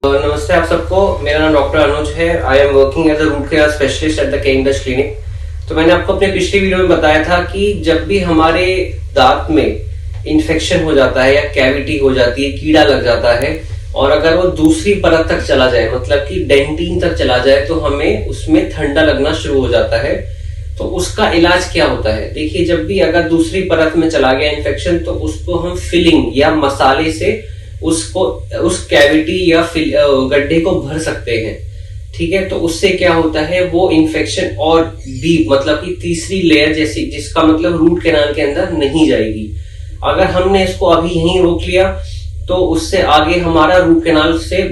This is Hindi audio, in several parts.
नमस्ते आप सबको। मेरा नाम डॉक्टर अनुज है। I am working as a root care specialist at the Kindus clinic. तो मैंने आपको अपने पिछली वीडियो में बताया था कि जब भी हमारे दांत में इन्फेक्शन हो जाता है या कैविटी हो जाती है, कीड़ा लग जाता है और अगर वो दूसरी परत तक चला जाए, मतलब कि डेंटिन तक चला जाए, तो हमें उसमें ठंडा लगना शुरू हो जाता है। तो उसका इलाज क्या होता है? देखिए, जब भी अगर दूसरी परत में चला गया इन्फेक्शन, तो उसको हम फिलिंग या मसाले से उसको उस कैविटी या गड्ढे को भर सकते हैं। ठीक है, तो उससे क्या होता है, वो इन्फेक्शन और डीप, मतलब कि तीसरी लेयर जैसी, जिसका मतलब रूट कैनाल के अंदर नहीं जाएगी। अगर हमने इसको अभी यहीं रोक लिया तो उससे आगे हमारा रूट कैनाल से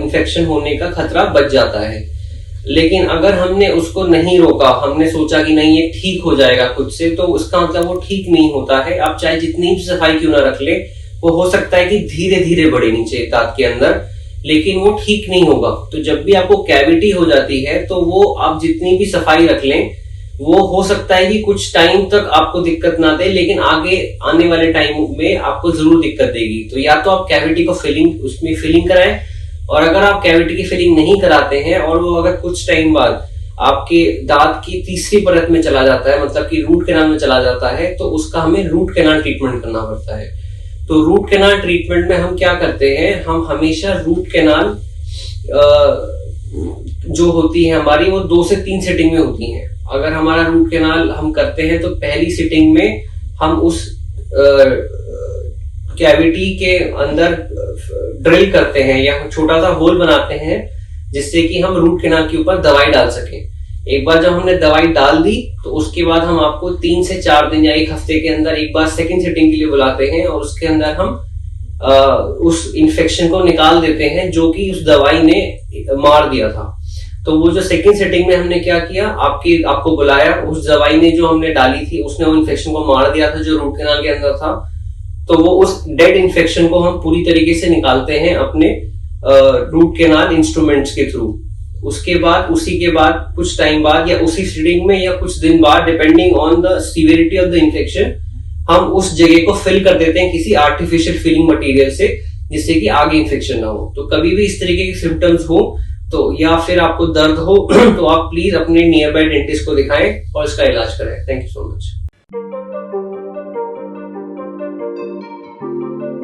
इन्फेक्शन होने का खतरा बच जाता है। लेकिन अगर हमने उसको नहीं रोका, हमने सोचा कि नहीं ये ठीक हो जाएगा खुद से, तो उसका मतलब वो ठीक नहीं होता है। आप चाहे जितनी भी सफाई क्यों ना रख ले, वो हो सकता है कि धीरे धीरे बढ़े नीचे दांत के अंदर, लेकिन वो ठीक नहीं होगा। तो जब भी आपको कैविटी हो जाती है तो वो आप जितनी भी सफाई रख लें, वो हो सकता है कि कुछ टाइम तक आपको दिक्कत ना दे, लेकिन आगे आने वाले टाइम में आपको जरूर दिक्कत देगी। तो या तो आप कैविटी को उसमें फिलिंग कराएं, और अगर आप कैविटी की फिलिंग नहीं कराते हैं और वो अगर कुछ टाइम बाद आपके दांत की तीसरी परत में चला जाता है, मतलब कि रूट कैनाल में चला जाता है, तो उसका हमें रूट कैनाल ट्रीटमेंट करना पड़ता है। तो रूट कैनाल ट्रीटमेंट में हम क्या करते हैं, हम हमेशा रूट कैनाल जो होती है हमारी, वो 2 से 3 सिटिंग में होती है। अगर हमारा रूट कैनाल हम करते हैं तो पहली सिटिंग में हम उस कैविटी के अंदर ड्रिल करते हैं या छोटा सा होल बनाते हैं, जिससे कि हम रूट कैनाल के ऊपर दवाई डाल सकें। एक बार जब हमने दवाई डाल दी तो उसके बाद हम आपको 3 से 4 दिन या 1 हफ्ते के अंदर एक बार सेकंड सिटिंग के लिए बुलाते हैं, और उसके अंदर हम उस इन्फेक्शन को निकाल देते हैं जो कि उस दवाई ने मार दिया था। तो वो जो सेकंड सिटिंग में हमने क्या किया, आपको बुलाया, उस दवाई ने जो हमने डाली थी उसने वो इन्फेक्शन को मार दिया था जो रूट कैनाल के अंदर था। तो वो उस डेड इन्फेक्शन को हम पूरी तरीके से निकालते हैं अपने रूट कैनाल इंस्ट्रूमेंट्स के थ्रू। उसके बाद उसी के बाद कुछ टाइम बाद या उसी सिटिंग में या कुछ दिन बाद, depending on the severity of the infection, हम उस जगह को फिल कर देते हैं किसी आर्टिफिशियल फिलिंग मटेरियल से, जिससे कि आगे इन्फेक्शन ना हो। तो कभी भी इस तरीके के सिम्टम्स हो तो या फिर आपको दर्द हो तो आप प्लीज अपने नियर बाय डेंटिस्ट को दिखाएं और इसका इलाज कराएं। Thank you so much.